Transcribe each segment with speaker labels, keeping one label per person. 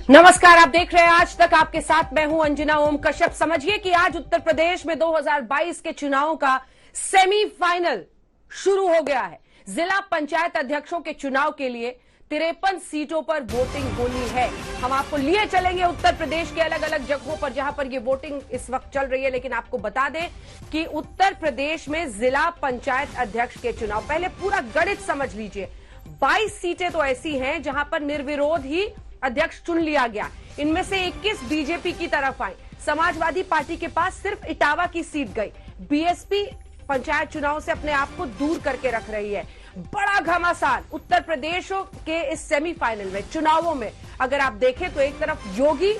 Speaker 1: नमस्कार, आप देख रहे हैं आज तक। आपके साथ मैं हूं अंजना ओम कश्यप। समझिए कि आज उत्तर प्रदेश में 2022 के चुनावों का सेमीफाइनल शुरू हो गया है। जिला पंचायत अध्यक्षों के चुनाव के लिए 53 सीटों पर वोटिंग होनी है। हम आपको लिए चलेंगे उत्तर प्रदेश के अलग अलग जगहों पर जहां पर ये वोटिंग इस वक्त चल रही है। लेकिन आपको बता दें कि उत्तर प्रदेश में जिला पंचायत अध्यक्ष के चुनाव, पहले पूरा गणित समझ लीजिए। 22 सीटें तो ऐसी हैं जहां पर निर्विरोध ही अध्यक्ष चुन लिया गया। इनमें से 21 बीजेपी की तरफ आई। समाजवादी पार्टी के पास सिर्फ इटावा की सीट गई। बीएसपी पंचायत चुनाव से अपने आप को दूर करके रख रही है। बड़ा घमासान उत्तर प्रदेश के इस सेमीफाइनल में चुनावों में अगर आप देखें तो एक तरफ योगी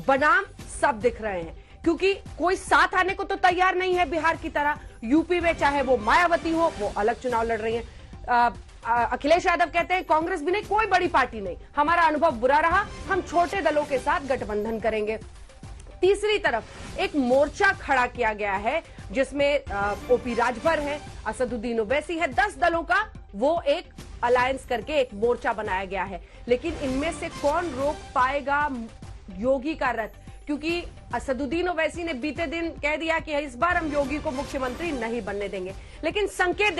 Speaker 1: बनाम सब दिख रहे हैं, क्योंकि कोई साथ आने को तो तैयार नहीं है। बिहार की तरह यूपी में चाहे वो मायावती हो, वो अलग चुनाव लड़ रही है। अखिलेश यादव कहते हैं कांग्रेस भी नहीं, कोई बड़ी पार्टी नहीं, हमारा अनुभव बुरा रहा, हम छोटे दलों के साथ गठबंधन करेंगे। तीसरी तरफ एक मोर्चा खड़ा किया गया है जिसमें ओपी राजभर है, असदुद्दीन ओवैसी है। 10 दलों का वो एक अलायंस करके एक मोर्चा बनाया गया है। लेकिन इनमें से कौन रोक पाएगा योगी का रथ? क्योंकि असदुद्दीन ओवैसी ने बीते दिन कह दिया कि इस बार हम योगी को मुख्यमंत्री नहीं बनने देंगे। लेकिन संकेत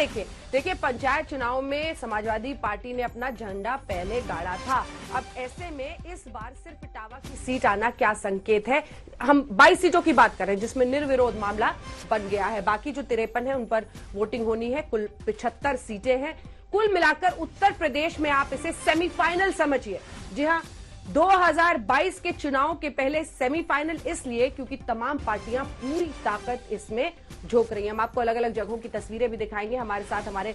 Speaker 1: देखिए पंचायत चुनाव में समाजवादी पार्टी ने अपना झंडा पहले गाड़ा था। अब ऐसे में इस बार सिर्फ इटावा की सीट आना क्या संकेत है? हम 22 सीटों की बात कर रहे हैं जिसमें निर्विरोध मामला बन गया है। बाकी जो 53 है उन पर वोटिंग होनी है। कुल 75 सीटें हैं। कुल मिलाकर उत्तर प्रदेश में आप इसे सेमीफाइनल समझिए। जी हाँ, 2022 के चुनाव के पहले सेमीफाइनल इसलिए क्योंकि तमाम पार्टियां पूरी ताकत इसमें झोंक रही हैं। हम आपको अलग अलग जगहों की तस्वीरें भी दिखाएंगे। हमारे साथ हमारे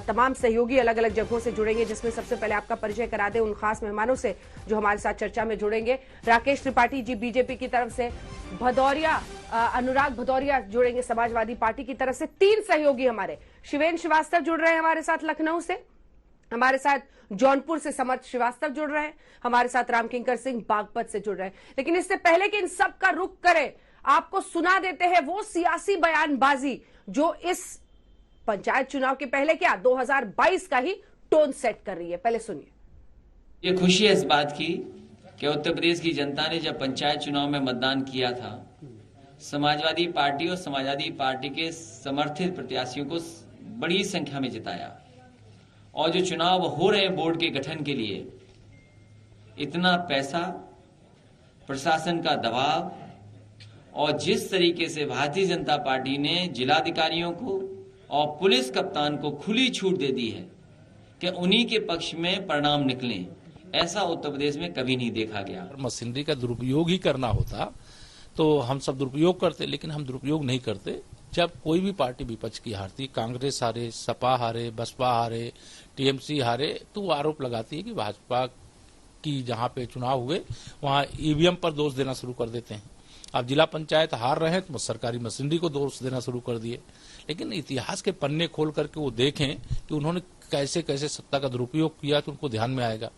Speaker 1: तमाम सहयोगी अलग अलग जगहों से जुड़ेंगे, जिसमें सबसे पहले आपका परिचय करा दें उन खास मेहमानों से जो हमारे साथ चर्चा में जुड़ेंगे। राकेश त्रिपाठी जी बीजेपी की तरफ से, अनुराग भदौरिया जुड़ेंगे समाजवादी पार्टी की तरफ से। 3 सहयोगी हमारे, शिवेन श्रीवास्तव जुड़ रहे हैं हमारे साथ लखनऊ से, हमारे साथ जौनपुर से समर्थ श्रीवास्तव जुड़ रहे हैं, हमारे साथ रामकिंकर सिंह बागपत से जुड़ रहे हैं। लेकिन इससे पहले कि इन सब का रुख करें, आपको सुना देते हैं वो सियासी बयानबाजी जो इस पंचायत चुनाव के पहले क्या 2022 का ही टोन सेट कर रही है। पहले सुनिए।
Speaker 2: ये खुशी है इस बात की कि उत्तर प्रदेश की जनता ने जब पंचायत चुनाव में मतदान किया था, समाजवादी पार्टी और समाजवादी पार्टी के समर्थित प्रत्याशियों को बड़ी संख्या में जिताया। और जो चुनाव हो रहे बोर्ड के गठन के लिए इतना पैसा, प्रशासन का दबाव और जिस तरीके से भारतीय जनता पार्टी ने जिलाधिकारियों को और पुलिस कप्तान को खुली छूट दे दी है कि उन्हीं के पक्ष में परिणाम निकलें, ऐसा उत्तर प्रदेश में कभी नहीं देखा गया।
Speaker 3: मशीनरी का दुरुपयोग ही करना होता तो हम सब दुरुपयोग करते, लेकिन हम दुरुपयोग नहीं करते। जब कोई भी पार्टी विपक्ष की हारती, कांग्रेस हारे, सपा हारे, बसपा हारे, टीएमसी हारे, तो वो आरोप लगाती है कि भाजपा की जहां पे चुनाव हुए वहां ईवीएम पर दोष देना शुरू कर देते हैं। अब जिला पंचायत हार रहे हैं तो सरकारी मशीनरी को दोष देना शुरू कर दिए। लेकिन इतिहास के पन्ने खोल करके वो देखें कि उन्होंने कैसे कैसे सत्ता का दुरुपयोग किया तो उनको ध्यान में आएगा।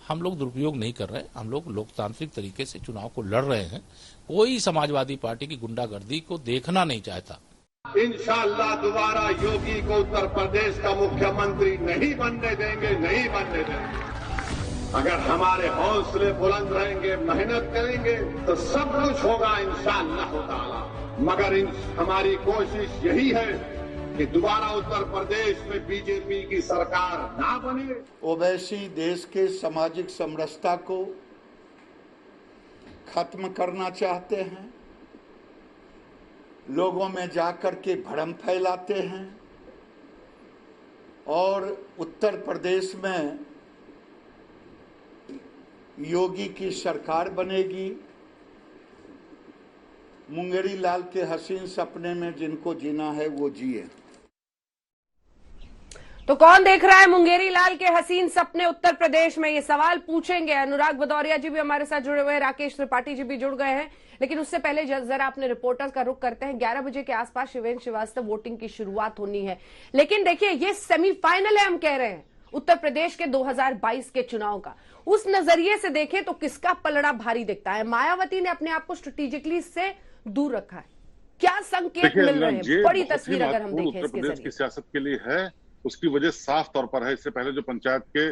Speaker 3: हम लोग दुरुपयोग नहीं कर रहे, हम लोग लोकतांत्रिक तरीके से चुनाव को लड़ रहे हैं। कोई समाजवादी पार्टी की गुंडागर्दी को देखना नहीं चाहता।
Speaker 4: इंशाअल्लाह दोबारा योगी को उत्तर प्रदेश का मुख्यमंत्री नहीं बनने देंगे, नहीं बनने देंगे। अगर हमारे हौसले बुलंद रहेंगे, मेहनत करेंगे तो सब कुछ होगा इंशाअल्लाह ताला। मगर हमारी कोशिश यही है कि दोबारा उत्तर प्रदेश में बीजेपी की सरकार ना बने।
Speaker 5: ओवैसी देश के सामाजिक समरसता को खत्म करना चाहते हैं, लोगों में जाकर के भ्रम फैलाते हैं और उत्तर प्रदेश में योगी की सरकार बनेगी। मुंगेरी लाल के हसीन सपने में जिनको जीना है वो जिए।
Speaker 1: तो कौन देख रहा है मुंगेरी लाल के हसीन सपने उत्तर प्रदेश में? ये सवाल पूछेंगे। अनुराग भदौरिया जी भी हमारे साथ जुड़े हुए हैं, राकेश त्रिपाठी जी भी जुड़ गए हैं। लेकिन उससे पहले जरा अपने रिपोर्टर्स का रुख करते हैं। 11 बजे के आसपास शिवेन श्रीवास्तव वोटिंग की शुरुआत होनी है। लेकिन देखिए ये सेमीफाइनल है, हम कह रहे हैं उत्तर प्रदेश के 2022 के चुनाव का। उस नजरिए से देखें तो किसका पलड़ा भारी दिखता है? मायावती ने अपने आप को स्ट्रेटेजिकली इससे दूर रखा है। क्या संकेत मिल रहे हैं? बड़ी तस्वीर अगर हम देखें
Speaker 6: उत्तर प्रदेश की सियासत के लिए है उसकी वजह साफ तौर पर है। इससे पहले जो पंचायत के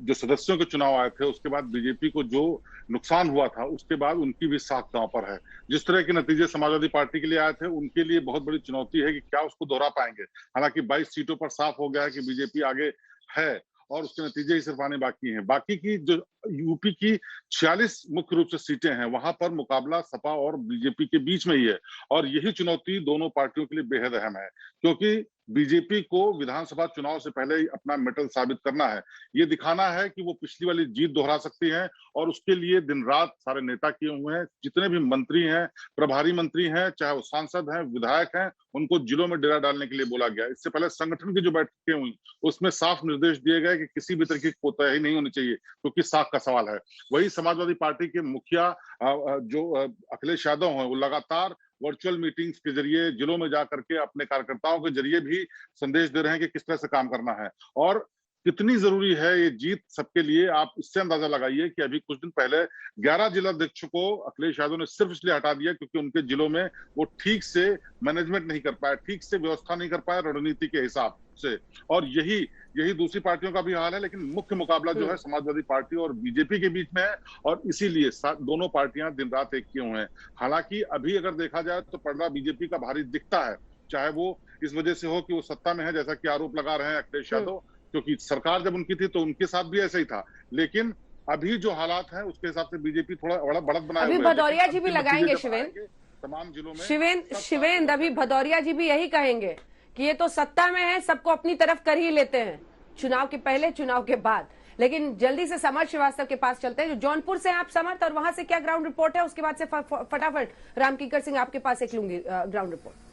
Speaker 6: जो सदस्यों के चुनाव आए थे, उसके बाद बीजेपी को जो नुकसान हुआ था, उसके बाद उनकी भी साख दांव पर है। जिस तरह के नतीजे समाजवादी पार्टी के लिए आए थे, उनके लिए बहुत बड़ी चुनौती है कि क्या उसको दोहरा पाएंगे। हालांकि 22 सीटों पर साफ हो गया है कि बीजेपी आगे है और उसके नतीजे ही सिर्फ आने बाकी हैं। बाकी की जो यूपी की 46 मुख्य रूप से सीटें हैं, वहां पर मुकाबला सपा और बीजेपी के बीच में ही है और यही चुनौती दोनों पार्टियों के लिए बेहद अहम है, क्योंकि बीजेपी को विधानसभा चुनाव से पहले ही अपना मेटल साबित करना है। ये दिखाना है कि वो पिछली वाली जीत दोहरा सकती है और उसके लिए दिन रात सारे नेता किए हुए हैं। जितने भी मंत्री हैं, प्रभारी मंत्री हैं, चाहे वो सांसद हैं, विधायक हैं, उनको जिलों में डेरा डालने के लिए बोला गया। इससे पहले संगठन की जो बैठकें हुई, उसमें साफ निर्देश दिए गए कि किसी भी तरह की कोताही नहीं होनी चाहिए, क्योंकि साख का सवाल है। वही समाजवादी पार्टी के मुखिया जो अखिलेश यादव हैं, वो लगातार वर्चुअल मीटिंग्स के जरिए जिलों में जाकर के अपने कार्यकर्ताओं के जरिए भी संदेश दे रहे हैं कि किस तरह से काम करना है और कितनी जरूरी है ये जीत सबके लिए। आप इससे अंदाजा लगाइए कि अभी कुछ दिन पहले 11 जिलाध्यक्षों को अखिलेश यादव ने सिर्फ इसलिए हटा दिया क्योंकि उनके जिलों में वो ठीक से मैनेजमेंट नहीं कर पाए, ठीक से व्यवस्था नहीं कर पाए रणनीति के हिसाब से। और यही दूसरी पार्टियों का भी हाल है, लेकिन मुख्य मुकाबला जो है समाजवादी पार्टी और बीजेपी के बीच में है और इसीलिए दोनों पार्टियां दिन रात एक किए हुए हैं। हालांकि अभी अगर देखा जाए तो पर्दा बीजेपी का भारी दिखता है, चाहे वो इस वजह से हो कि वो सत्ता में है, जैसा कि आरोप लगा रहे हैं अखिलेश यादव, क्योंकि सरकार जब उनकी थी तो उनके साथ भी ऐसा ही था। लेकिन अभी जो हालात हैं उसके हिसाब से बीजेपी थोड़ा बड़ा बढ़त बनाया हुआ है।
Speaker 1: अभी भदौरिया जी भी लगाएंगे शिवेंद्र,
Speaker 6: तमाम जिलों में
Speaker 1: शिवेंद्र अभी भदौरिया जी भी यही कहेंगे कि ये तो सत्ता में है, सबको अपनी तरफ कर ही लेते हैं, चुनाव के पहले चुनाव के बाद। लेकिन जल्दी से समर्थ श्रीवास्तव के पास चलते हैं, जो जौनपुर से आप समर्थ, और वहां से क्या ग्राउंड रिपोर्ट है, उसके बाद से फटाफट रामकिंकर सिंह आपके पास एक लूंगी ग्राउंड रिपोर्ट।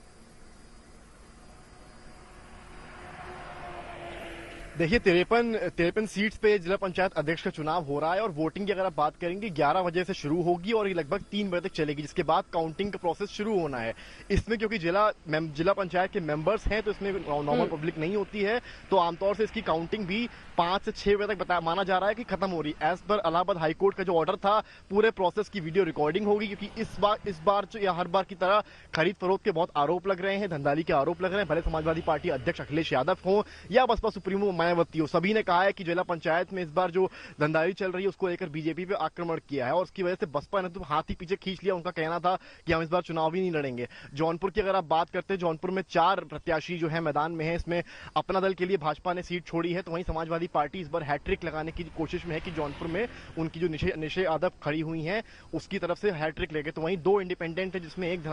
Speaker 7: देखिए 53 सीट्स पे जिला पंचायत अध्यक्ष का चुनाव हो रहा है और वोटिंग की अगर आप बात करेंगे 11 बजे से शुरू होगी और ये लगभग 3 बजे तक चलेगी, जिसके बाद काउंटिंग का प्रोसेस शुरू होना है। इसमें क्योंकि जिला पंचायत के मेंबर्स हैं तो इसमें नॉर्मल पब्लिक नहीं होती है, तो आमतौर से इसकी काउंटिंग भी 5 से 6 बजे तक माना जा रहा है कि खत्म हो रही। एज पर इलाहाबाद हाईकोर्ट का जो ऑर्डर था, पूरे प्रोसेस की वीडियो रिकॉर्डिंग होगी, क्योंकि इस बार या हर बार की तरह खरीद फरोख्त के बहुत आरोप लग रहे हैं, धंधाली के आरोप लग रहे हैं, भले समाजवादी पार्टी अध्यक्ष अखिलेश यादव हो या बसपा सुप्रीमो मायावती हो। सभी ने कहा है कि जिला पंचायत में इस बार जो धंधाली चल रही है उसको लेकर बीजेपी पे आक्रमण किया है और उसकी वजह से बसपा ने तो हाथ ही पीछे खींच लिया। उनका कहना था कि हम इस बार चुनाव ही नहीं लड़ेंगे। जौनपुर की अगर आप बात करते हैं, जौनपुर में 4 प्रत्याशी जो है मैदान में है, इसमें अपना दल के लिए भाजपा ने सीट छोड़ी है, तो वहीं समाजवादी पार्टी इस बार हैट्रिक लगाने की कोशिश में है कि जौनपुर में उनकी जो निशे यादव खड़ी हुई है उसकी तरफ से हैट्रिक लेके। तो वहीं 2 इंडिपेंडेंट है, जिसमें एक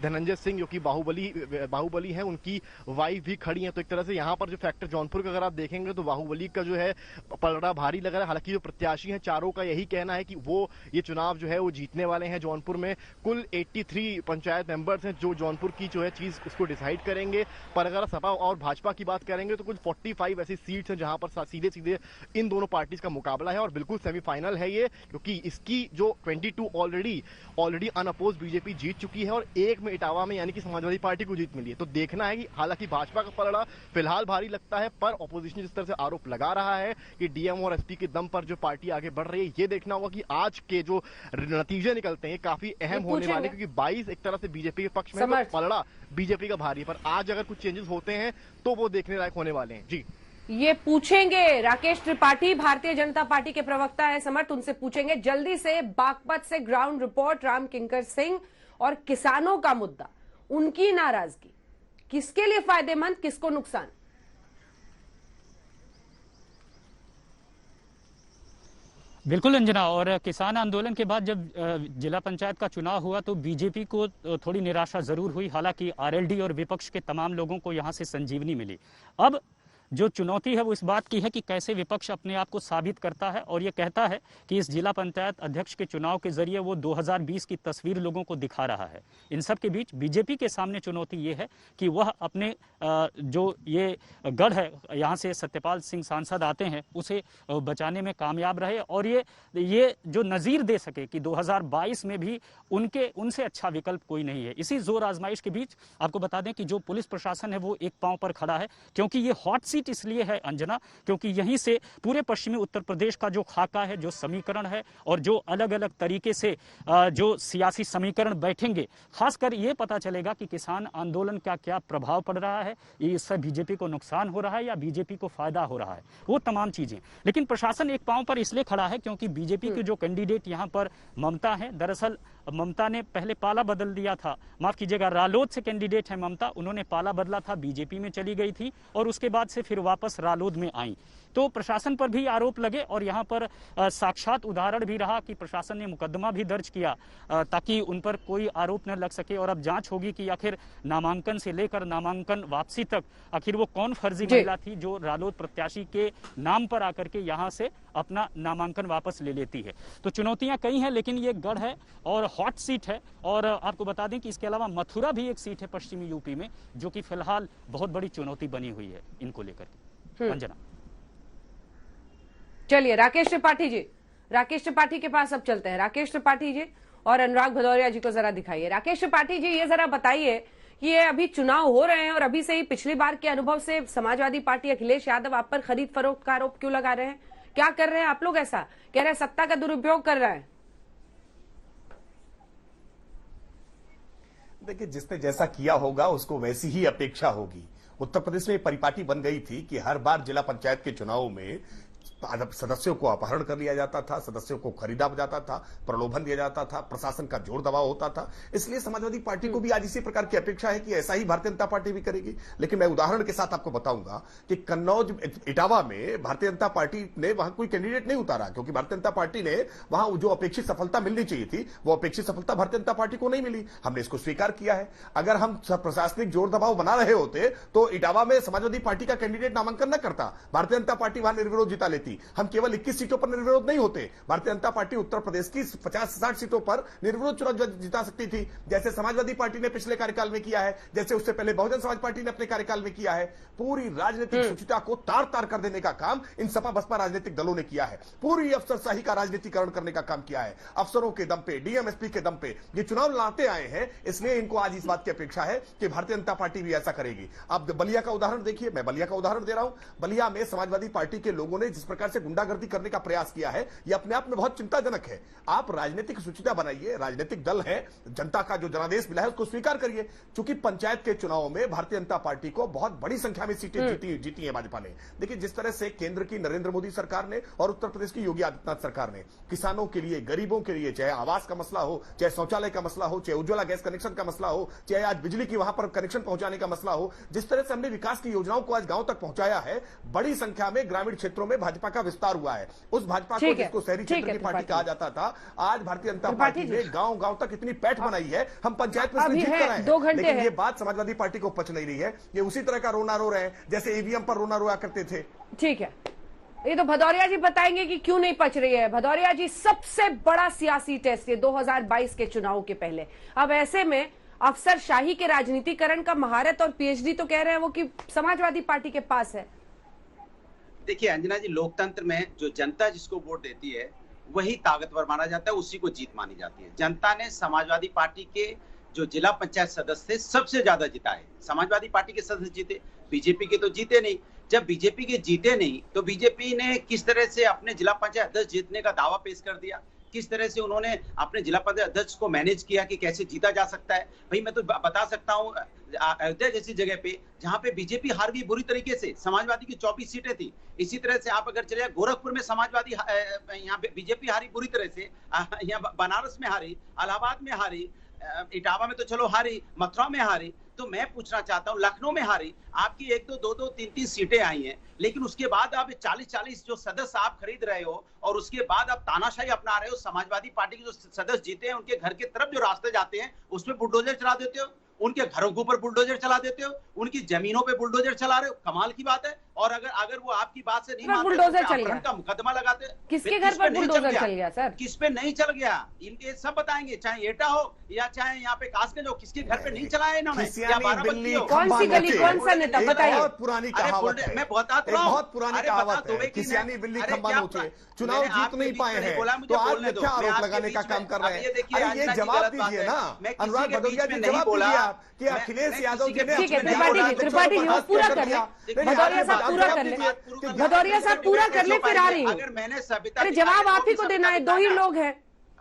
Speaker 7: धनंजय सिंह जो कि बाहुबली है, उनकी वाइफ भी खड़ी है। तो एक तरह से यहाँ पर जो फैक्टर जौनपुर का अगर आप देखेंगे तो बाहुबली का जो है पलड़ा भारी लग रहा है। हालांकि जो प्रत्याशी हैं चारों का यही कहना है कि वो ये चुनाव जो है वो जीतने वाले हैं। जौनपुर में कुल 83 पंचायत मेंबर्स हैं जो जौनपुर की जो है चीज उसको डिसाइड करेंगे। पर अगर सपा और भाजपा की बात करेंगे तो कुल 45 ऐसी सीट्स हैं जहां पर सीधे इन दोनों पार्टीज का मुकाबला है और बिल्कुल सेमीफाइनल है ये, क्योंकि इसकी जो 22 ऑलरेडी अनअपोज बीजेपी जीत चुकी है और एक में इटावा में यानी कि समाजवादी पार्टी को जीत मिली है। तो देखना है कि हालांकि भाजपा का पलड़ा फिलहाल भारी लगता है, पर ऑपोजिशन जिस तरह से आरोप लगा रहा है कि डीएम और एसपी के दम पर जो पार्टी आगे बढ़ रही है, ये देखना होगा कि आज के जो नतीजे निकलते हैं काफी अहम होने वाले, क्योंकि 22 एक तरह से बीजेपी के पक्ष में तो पलड़ा बीजेपी का भारी है, पर आज अगर कुछ चेंजेस होते हैं तो वो देखने लायक होने वाले हैं। जी
Speaker 1: ये पूछेंगे राकेश त्रिपाठी, भारतीय जनता पार्टी के प्रवक्ता है समर्थ, उनसे पूछेंगे जल्दी से। बागपत से ग्राउंड रिपोर्ट रामकिंकर सिंह, और किसानों का मुद्दा, उनकी नाराजगी किसके लिए फायदेमंद, किसको नुकसान?
Speaker 8: बिल्कुल अंजना, और किसान आंदोलन के बाद जब जिला पंचायत का चुनाव हुआ तो बीजेपी को थोड़ी निराशा जरूर हुई। हालांकि आरएलडी और विपक्ष के तमाम लोगों को यहां से संजीवनी मिली। अब जो चुनौती है वो इस बात की है कि कैसे विपक्ष अपने आप को साबित करता है और ये कहता है कि इस जिला पंचायत अध्यक्ष के चुनाव के जरिए वो 2020 की तस्वीर लोगों को दिखा रहा है। इन सब के बीच बीजेपी के सामने चुनौती ये है कि वह अपने जो ये गढ़ है, यहाँ से सत्यपाल सिंह सांसद आते हैं, उसे बचाने में कामयाब रहे और ये जो नज़ीर दे सके कि 2022 में भी उनसे अच्छा विकल्प कोई नहीं है। इसी जोर आजमाइश के बीच आपको बता दें कि जो पुलिस प्रशासन है वो एक पांव पर खड़ा है, क्योंकि ये हॉट सीट सीट इसलिए है अंजना क्योंकि यहीं से पूरे पश्चिमी उत्तर प्रदेश का जो खाका है, जो समीकरण है और जो अलग अलग तरीके से जो सियासी समीकरण बैठेंगे, खासकर ये पता चलेगा कि किसान आंदोलन का क्या प्रभाव पड़ रहा है, इससे बीजेपी को नुकसान हो रहा है या बीजेपी को फायदा हो रहा है, वो तमाम चीजें। लेकिन प्रशासन एक पांव पर इसलिए खड़ा है क्योंकि बीजेपी के जो कैंडिडेट यहां पर ममता है, दरअसल ममता ने पहले पाला बदल दिया था, माफ कीजिएगा, रालोद से कैंडिडेट है ममता, उन्होंने पाला बदला था, बीजेपी में चली गई थी और उसके बाद से फिर वापस रालोद में आई। तो प्रशासन पर भी आरोप लगे और यहाँ पर साक्षात उदाहरण भी रहा कि प्रशासन ने मुकदमा भी दर्ज किया ताकि उन पर कोई आरोप न लग सके और अब जांच होगी कि आखिर नामांकन से लेकर नामांकन वापसी तक आखिर वो कौन फर्जी महिला थी जो रालोद प्रत्याशी के नाम पर आकर के यहाँ से अपना नामांकन वापस ले लेती है। तो चुनौतियां कई हैं, लेकिन ये गढ़ है और हॉट सीट है। और आपको बता दें कि इसके अलावा मथुरा भी एक सीट है पश्चिमी यूपी में, जो कि फिलहाल बहुत बड़ी चुनौती बनी हुई है इनको लेकर के। अंजना,
Speaker 1: चलिए राकेश त्रिपाठी के पास अब चलते हैं। राकेश त्रिपाठी जी और अनुराग भदौरिया जी को जरा दिखाइए। राकेश त्रिपाठी जी, ये जरा बताइए कि ये अभी चुनाव हो रहे हैं और अभी से ही पिछली बार के अनुभव से समाजवादी पार्टी अखिलेश यादव आप पर खरीद फरोख्त का आरोप क्यों लगा रहे हैं? क्या कर रहे हैं आप लोग? ऐसा कह रहे हैं सत्ता का दुरुपयोग कर रहे हैं।
Speaker 9: देखिए, जिसने जैसा किया होगा उसको वैसी ही अपेक्षा होगी। उत्तर प्रदेश में परिपाटी बन गई थी कि हर बार जिला पंचायत के चुनाव में सदस्यों को अपहरण कर लिया जाता था, सदस्यों को खरीदा जाता था, प्रलोभन दिया जाता था, प्रशासन का जोर दबाव होता था। इसलिए समाजवादी पार्टी को भी आज इसी प्रकार की अपेक्षा है कि ऐसा ही भारतीय जनता पार्टी भी करेगी। लेकिन मैं उदाहरण के साथ आपको बताऊंगा कि कन्नौज इटावा में भारतीय जनता पार्टी ने वहां कोई कैंडिडेट नहीं उतारा क्योंकि भारतीय जनता पार्टी ने वहां जो अपेक्षित सफलता मिलनी चाहिए थी वो अपेक्षित सफलता भारतीय जनता पार्टी को नहीं मिली। हमने इसको स्वीकार किया है। अगर हम प्रशासनिक जोर दबाव बना रहे होते तो इटावा में समाजवादी पार्टी का कैंडिडेट नामांकन न करता, भारतीय जनता पार्टी वहां निर्विरोध जिता लेती। हम केवल 21 सीटों पर निर्विरोध नहीं होते, भारतीय जनता पार्टी उत्तर प्रदेश की 50-60 सीटों पर निर्विरोध चुनाव जिता सकती थी, जैसे समाजवादी पार्टी ने पिछले कार्यकाल में किया है, जैसे उससे पहले बहुजन समाज पार्टी ने अपने कार्यकाल में किया है। पूरी राजनीतिक शुचिता को तार तार कर देने का काम इन सपा बसपा राजनीतिक दलों ने किया है। पूरी अफसरशाही का राजनीतिकरण करने का काम किया है। अफसरों के दम पे, डीएमएसपी के दम पे ये चुनाव लड़ते आए हैं, इसलिए इनको आज इस बात की अपेक्षा है कि भारतीय जनता पार्टी भी ऐसा करेगी। अब बलिया का उदाहरण देखिए, मैं बलिया का उदाहरण दे रहा हूं। बलिया में समाजवादी पार्टी के लोगों ने जिस प्रकार से गुंडागर्दी करने का प्रयास किया है, यह अपने आप में बहुत चिंताजनक है। आप राजनीतिक शुचिता बनाइए, राजनीतिक दल है, जनता का जो जनादेश मिला है उसको स्वीकार करिए। चूंकि पंचायत के चुनाव में भारतीय जनता पार्टी को बहुत बड़ी संख्या में सीटें जीती है भाजपा ने। देखिए, जिस तरह से केंद्र की नरेंद्र मोदी सरकार ने और उत्तर प्रदेश की योगी आदित्यनाथ सरकार ने किसानों के लिए, गरीबों के लिए, चाहे आवास का मसला हो, चाहे शौचालय का मसला हो, चाहे उज्ज्वला गैस कनेक्शन का मसला हो, चाहे आज बिजली की वहां पर कनेक्शन पहुंचाने का मसला हो, जिस तरह से हमने विकास की योजनाओं को आज गांव तक पहुंचाया है, बड़ी संख्या में ग्रामीण क्षेत्रों में भाजपा का विस्तार हुआ है। उस भाजपा को जिसको शहरी क्षेत्र की पार्टी कहा जाता था, आज भारतीय जनता पार्टी ने गांव गांव तक इतनी पैठ बनाई है, हम पंचायत में जीत कर आए हैं। लेकिन ये बात समाजवादी पार्टी को पच नहीं रही है। ये उसी तरह का रोना रो रहे हैं जैसे ईवीएम पर रोना रोया करते थे।
Speaker 1: ठीक है, ये तो भदौरिया जी बताएंगे कि क्यों नहीं पच रही है। भदौरिया जी, सबसे बड़ा सियासी टेस्ट ये 2022 के चुनाव के पहले, अब ऐसे में अफसरशाही के राजनीतिकरण का महारत और पीएचडी तो कह रहे हैं वो कि समाजवादी पार्टी के पास है।
Speaker 10: देखिए अंजना जी, लोकतंत्र में जो जनता जिसको वोट देती है वही ताकतवर माना जाता है, उसी को जीत मानी जाती है। जनता ने समाजवादी पार्टी के जो जिला पंचायत सदस्य थे सबसे ज्यादा जिताए। समाजवादी पार्टी के सदस्य जीते, बीजेपी के तो जीते नहीं। जब बीजेपी के जीते नहीं तो बीजेपी ने किस तरह से अपने जिला पंचायत अध्यक्ष जीतने का दावा पेश कर दिया, किस तरह से उन्होंने अपने जिला पंचायत अध्यक्ष को मैनेज किया कि कैसे जीता जा सकता है। भाई मैं तो बता सकता हूँ, अयोध्या जैसी जगह पे जहां पे बीजेपी हार गई बुरी तरीके से, समाजवादी की 24 सीटें थी। इसी तरह से आप अगर चले गोरखपुर में समाजवादी यहाँ बीजेपी हारी बुरी तरह से, यहाँ बनारस में हारी, इलाहाबाद में हारी, इटावा में तो चलो हारी, मथुरा में हारी। तो मैं पूछना चाहता हूँ, लखनऊ में हारी, आपकी 1-2, 2-2, 3-3 सीटें आई हैं, लेकिन उसके बाद आप 40-40 जो सदस्य आप खरीद रहे हो और उसके बाद आप तानाशाही अपना रहे हो। समाजवादी पार्टी के जो सदस्य जीते हैं उनके घर के तरफ जो रास्ते जाते हैं उसमें बुलडोजर चला देते हो, उनके घरों के ऊपर बुलडोजर चला देते हो, उनकी जमीनों पे बुलडोजर चला रहे हो। कमाल की बात है। और अगर वो आपकी बात से नहीं मानते
Speaker 1: बुलडोजर चल गया,
Speaker 10: का मुकदमा लगाते।
Speaker 1: किसके घर पर बुलडोजर चल गया सर?
Speaker 10: किस पे नहीं चल गया, इनके सब बताएंगे, चाहे एटा हो या चाहे यहाँ पे कासगंज हो, किसके घर पे नहीं चलाया इन्होंने?
Speaker 1: कौन सी गली, कौन सा नेता बताइए?
Speaker 9: बहुत पुरानी कहावत है,
Speaker 10: मैं बताता हूँ,
Speaker 9: बहुत पुरानी कहावत है, किसियानी बिल्ली खंबा नोचे। चुनाव जीत नहीं पाए हैं तो आज क्या आरोप लगाने का काम कर रहे हैं? अरे ये जवाब दीजिए ना अनुराग भदौरिया जी, जवाब दीजिए आप कि अखिलेश यादव जी ने
Speaker 1: त्रिपाठी जी पूरा कर, भदौरिया साहब आप पूरा कर ले, भदौरिया साहब पूरा कर ले, फिर आ रही हूँ।
Speaker 10: अगर मैंने सबिता,
Speaker 1: अरे जवाब आप ही को देना है, 2 ही लोग हैं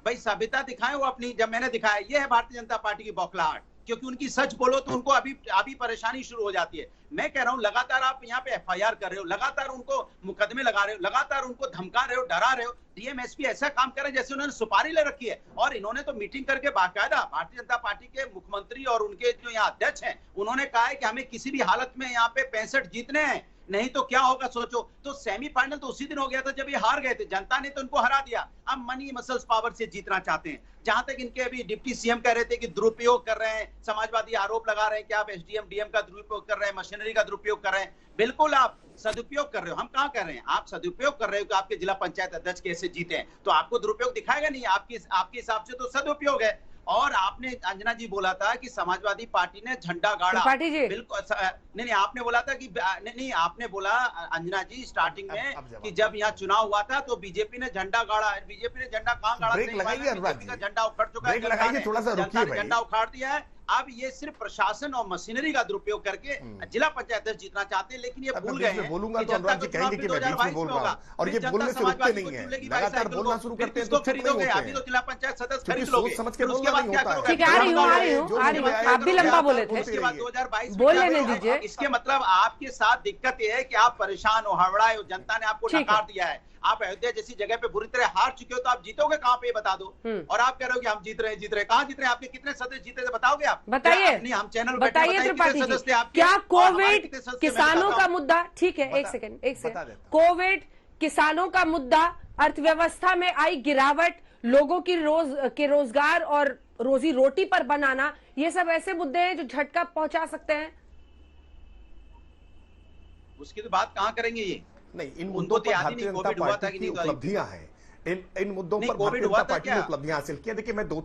Speaker 10: भाई। सबिता दिखाएं वो अपनी, जब मैंने दिखाया, ये है भारतीय जनता पार्टी की बौखलाहट, क्योंकि उनकी सच बोलो तो उनको अभी परेशानी शुरू हो जाती है। मैं कह रहा हूं लगातार आप यहाँ पे एफआईआर कर रहे हो, लगातार उनको मुकदमे लगा रहे हो, लगातार उनको धमका रहे हो, डरा रहे हो। डीएम एसपी ऐसा काम कर रहे हैं जैसे उन्होंने सुपारी ले रखी है। और इन्होंने तो मीटिंग करके बाकायदा भारतीय जनता पार्टी के मुख्यमंत्री और उनके जो यहाँ अध्यक्ष हैं, उन्होंने कहा है कि हमें किसी भी हालत में यहाँ पे 65 जीतने हैं, नहीं तो क्या होगा सोचो। तो सेमीफाइनल तो उसी दिन हो गया था जब ये हार गए थे, जनता ने तो उनको हरा दिया। अब मनी मसल्स पावर से जीतना चाहते हैं। जहां तक इनके अभी डिप्टी सीएम कह रहे थे कि दुरुपयोग कर रहे हैं, समाजवादी आरोप लगा रहे हैं कि आप एसडीएम डीएम का दुरुपयोग कर रहे हैं, मशीनरी का दुरुपयोग कर रहे हैं। बिल्कुल आप सदुपयोग कर रहे हो, हम कहां कर रहे हैं, आप सदुपयोग कर रहे हो कि आपके जिला पंचायत अध्यक्ष कैसे जीते हैं, तो आपको दुरुपयोग दिखाएगा नहीं, आपके हिसाब से तो सदुपयोग है। और आपने अंजना जी बोला था कि समाजवादी पार्टी ने झंडा गाड़ा, बिल्कुल नहीं, आपने बोला था कि नहीं, आपने बोला अंजना जी स्टार्टिंग में कि जब यहाँ चुनाव हुआ था तो बीजेपी ने झंडा गाड़ा। बीजेपी ने झंडा कहाँ गाड़ा? बीजेपी का झंडा उखड़ चुका है, जनता ने झंडा उखाड़ दिया है। अब ये सिर्फ प्रशासन और मशीनरी का दुरुपयोग करके जिला पंचायत जीतना चाहते हैं, लेकिन ये भूल गए हैं
Speaker 9: बोलूंगा तो अनुराग जी कहेंगे कि मैं बीच में बोल रहा हूं, और ये बोलने से रुकते नहीं है, लगातार बोलना शुरू करते हैं तो
Speaker 10: खरीदोगे। अभी तो जिला पंचायत सदस्य खरीद लोगे,
Speaker 9: समझ के बोलना नहीं होता है।
Speaker 1: ठीक है, आ रही हूँ, आप भी लंबा बोले थे,
Speaker 10: उसके बाद 2022
Speaker 1: बोल लेने दीजिए।
Speaker 10: इसके मतलब आपके साथ दिक्कत ये है कि आप परेशान हो, हड़बड़ाए हो, जनता ने आपको नकार दिया है। आप अयोध्या जैसी जगह पे बुरी तरह हार चुके हो, तो आप जीतोगे कहां पे, बता दो। और आप कह रहे हो कि हम जीत रहे हैं, कहां जीत रहे हैं? आपके कितने सदस्य जीते थे बताओगे आप?
Speaker 1: बताइए,
Speaker 10: हम चैनल
Speaker 1: बताइए त्रिपाठी जी, क्या कोविड किसानों का मुद्दा, ठीक है, एक सेकंड, कोविड किसानों का मुद्दा, अर्थव्यवस्था में आई गिरावट, लोगों की रोजगार और रोजी रोटी पर बनाना, ये सब ऐसे मुद्दे हैं जो झटका पहुंचा सकते हैं।
Speaker 10: उसकी तो बात कहां करेंगे ये?
Speaker 9: नहीं, इन मुद्दों पर भारतीय जनता पार्टी की उपलब्धियां हैं, इन मुद्दों पर भारतीय जनता पार्टी ने उपलब्धियां हासिल की। देखिए मैं दो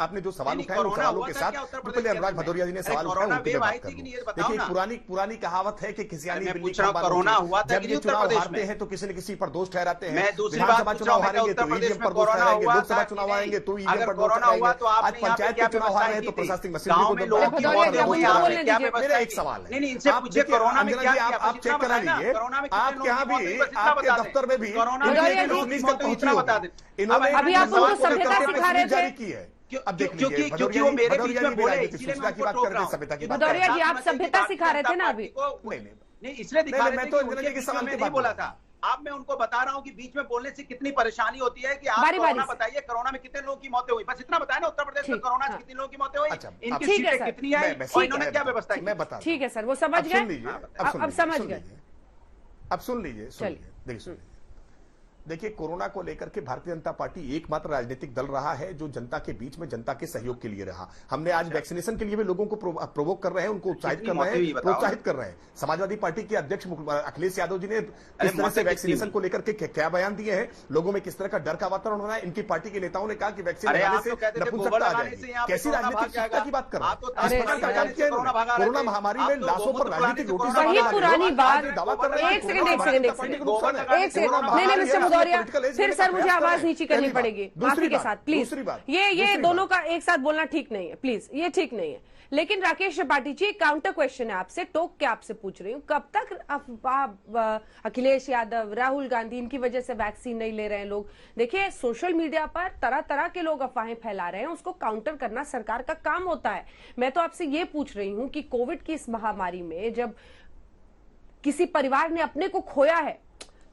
Speaker 9: आपने जो सवाल उठाए उन सवालों के साथ पहले अनुराग भदौरिया जी ने सवाल उठाया, उनकी मैं बात करूं। देखिए पुरानी कहावत है कि किसियानी बिल्ली का
Speaker 10: कोरोना हुआ था,
Speaker 9: जब ये चुनाव हारते हैं तो किसी न किसी पर दोष ठहराते हैं।
Speaker 10: विधानसभा
Speaker 9: चुनाव हारेंगे तो ईवीएम पर दोष ठहराएंगे, लोकसभा चुनाव आएंगे तो ईवीएम पर दोष ठहराएंगे, आज पंचायत के चुनाव हार रहे हैं तो प्रशासनिक मशीनरी को मेरा एक सवाल है, आप चेक करा लीजिए, आपके यहाँ भी, आपके दफ्तर में भी
Speaker 1: अभी आप उनको सभ्यता सिखा रहे थे
Speaker 9: की है। अब
Speaker 10: क्योंकि वो मेरे बीच में बोले, इसलिए मैं
Speaker 9: की बात कर रहे हैं, सभ्यता की बात।
Speaker 1: भदौरिया जी आप सभ्यता सिखा रहे थे ना अभी?
Speaker 10: नहीं, इसलिए दिखा रहे थे कि उनके बीच में नहीं बोला था। अब मैं उनको बता रहा हूँ कि बीच में बोलने से कितनी परेशानी होती है कि आप कोरोना बताइए, कोरोना में कितने लोगों की मौतें हुई, बस इतना बताया ना। उत्तर प्रदेश में कोरोना से कितने लोगों की मौतें हुई, इनकी सीटें कितनी है और इन्होंने क्या व्यवस्था की,
Speaker 9: मैं बता।
Speaker 1: ठीक है सर, वो समझ गए, अब समझ गए।
Speaker 9: अब सुन लीजिए, देखिए देखिए, कोरोना को लेकर के भारतीय जनता पार्टी एकमात्र राजनीतिक दल रहा है जो जनता के बीच में जनता के सहयोग के लिए रहा। हमने आज वैक्सीनेशन के लिए भी लोगों को प्रोवोक कर रहे हैं, उनको उत्साहित कर रहे हैं, प्रोत्साहित कर रहे हैं। समाजवादी पार्टी के अध्यक्ष अखिलेश यादव जी ने किस तरह से वैक्सीनेशन को लेकर के क्या बयान दिए हैं, लोगों में किस तरह का डर का वातावरण हो रहा है। इनकी पार्टी के नेताओं ने कहा कि वैक्सीन लगाने से नपुंसकता आ जाएगी। कैसी राजनीतिक सत्ता की बात कर रहे हैं? कोरोना महामारी में लाशों पर राजनीतिक रोटी
Speaker 1: पुरानी बात। एक सेकंड, फिर सर मुझे आवाज नीची करनी पड़ेगी माफी के साथ, प्लीज। ये दोनों का एक साथ बोलना ठीक नहीं है, प्लीज, ये ठीक नहीं है। लेकिन राकेश त्रिपाठी जी, काउंटर क्वेश्चन है आपसे, टोक के आपसे पूछ रही हूँ, कब तक अखिलेश यादव, राहुल गांधी, इनकी वजह से वैक्सीन नहीं ले रहे हैं लोग? देखिए सोशल मीडिया पर तरह तरह के लोग अफवाहें फैला रहे हैं, उसको काउंटर करना सरकार का काम होता है। मैं तो आपसे ये पूछ रही हूँ कि कोविड की इस महामारी में जब किसी परिवार ने अपने को खोया है,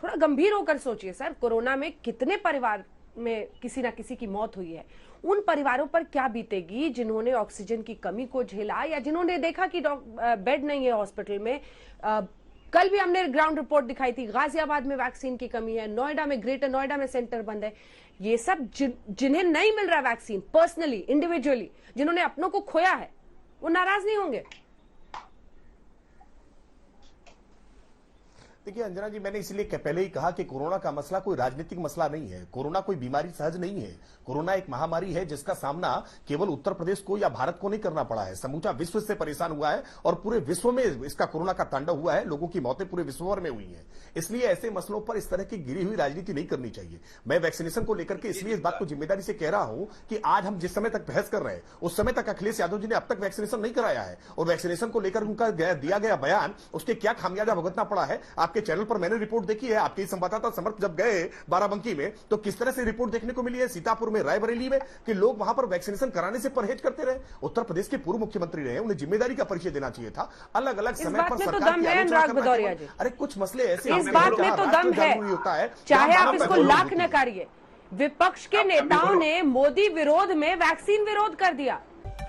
Speaker 1: थोड़ा गंभीर होकर सोचिए सर, कोरोना में कितने परिवार में किसी ना किसी की मौत हुई है। उन परिवारों पर क्या बीतेगी जिन्होंने ऑक्सीजन की कमी को झेला, या जिन्होंने देखा कि बेड नहीं है हॉस्पिटल में। कल भी हमने ग्राउंड रिपोर्ट दिखाई थी, गाजियाबाद में वैक्सीन की कमी है, नोएडा में, ग्रेटर नोएडा में सेंटर बंद है। ये सब जिन्हें नहीं मिल रहा वैक्सीन, पर्सनली, इंडिविजुअली, जिन्होंने अपनों को खोया है, वो नाराज नहीं होंगे?
Speaker 9: देखिए अंजना जी, मैंने इसलिए पहले ही कहा कि कोरोना का मसला कोई राजनीतिक मसला नहीं है। कोरोना कोई बीमारी सहज नहीं है। कोरोना एक महामारी है जिसका सामना केवल उत्तर प्रदेश को या भारत को नहीं करना पड़ा है, समूचा विश्व से परेशान हुआ है और पूरे विश्व में इसका कोरोना का तांडव हुआ है। लोगों की मौतें पूरे विश्व भर में हुई हैं। इसलिए ऐसे मसलों पर इस तरह की गिरी हुई राजनीति नहीं करनी चाहिए। मैं वैक्सीनेशन को लेकर के इसलिए इस बात को जिम्मेदारी से कह रहा हूं कि आज हम जिस समय तक बहस कर रहे हैं उस समय तक अखिलेश यादव जी ने अब तक वैक्सीनेशन नहीं कराया है, और वैक्सीनेशन को लेकर उनका दिया गया बयान, उसके क्या खामियाजा भुगतना पड़ा है। आपके चैनल पर मैंने रिपोर्ट देखी है। आपके संवाददाता समर्थ जब गए बाराबंकी में तो किस तरह से रिपोर्ट देखने को मिली है, सीतापुर में, रायबरेली में, कि लोग वहां पर वैक्सीनेशन कराने से परहेज करते रहे। उत्तर प्रदेश के पूर्व मुख्यमंत्री रहे, उन्हें जिम्मेदारी का परिचय देना चाहिए था। अलग अलग समय पर सरकार की आलोचना करना। अरे कुछ मसले ऐसे
Speaker 1: इस बात में तो दम है, चाहे आप इसको लाख नकारिए। विपक्ष के नेताओं ने मोदी विरोध में वैक्सीन विरोध कर दिया।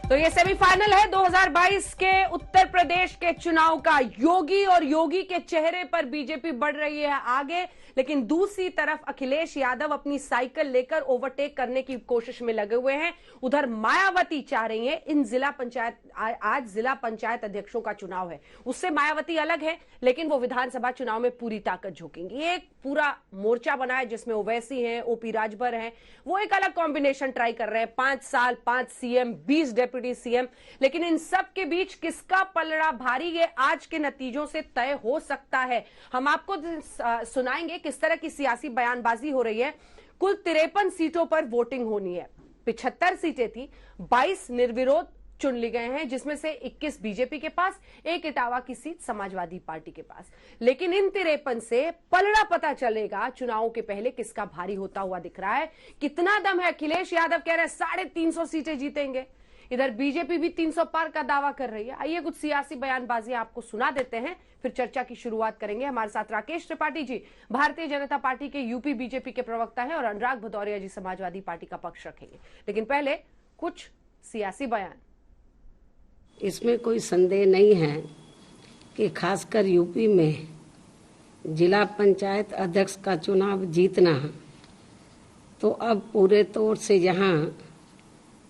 Speaker 1: तो ये सेमीफाइनल है 2022 के उत्तर प्रदेश के चुनाव का। योगी और योगी के चेहरे पर बीजेपी बढ़ रही है आगे, लेकिन दूसरी तरफ अखिलेश यादव अपनी साइकिल लेकर ओवरटेक करने की कोशिश में लगे हुए हैं। उधर मायावती चाह रही है इन जिला पंचायत, आज जिला पंचायत अध्यक्षों का चुनाव है, उससे मायावती अलग है, लेकिन वो विधानसभा चुनाव में पूरी ताकत झोंकेंगी। एक पूरा मोर्चा बना है जिसमें ओवैसी हैं, ओपी राजभर हैं, वो एक अलग कॉम्बिनेशन ट्राई कर रहे हैं। 5 साल 5 सीएम 20 डेप्यूटी सीएम, लेकिन इन सब के बीच किसका पलड़ा भारी ये आज के नतीजों से तय हो सकता है। हम आपको सुनाएंगे किस तरह की सियासी बयानबाजी हो रही है। कुल 53 सीटों पर वोटिंग होनी है। 75 सीटें थी, 22 निर्विरोध चुन ली गए हैं, जिसमें से 21 बीजेपी के पास, एक इटावा की सीट समाजवादी पार्टी के पास। लेकिन इन 53 से पलड़ा पता चलेगा चुनावों के पहले किसका भारी होता हुआ दिख रहा है। कितना दम है। अखिलेश यादव कह रहे हैं 350 सीटें जीतेंगे, इधर बीजेपी भी 300 पार का दावा कर रही है। आइए कुछ सियासी बयानबाजी आपको सुना देते हैं, फिर चर्चा की शुरुआत करेंगे। हमारे साथ राकेश त्रिपाठी जी भारतीय जनता पार्टी के यूपी बीजेपी के प्रवक्ता हैं, और अनुराग भदौरिया जी समाजवादी पार्टी का पक्ष रखेंगे। लेकिन पहले कुछ सियासी बयान।
Speaker 11: इसमें कोई संदेह नहीं है कि खासकर यूपी में जिला पंचायत अध्यक्ष का चुनाव जीतना तो अब पूरे तौर से यहाँ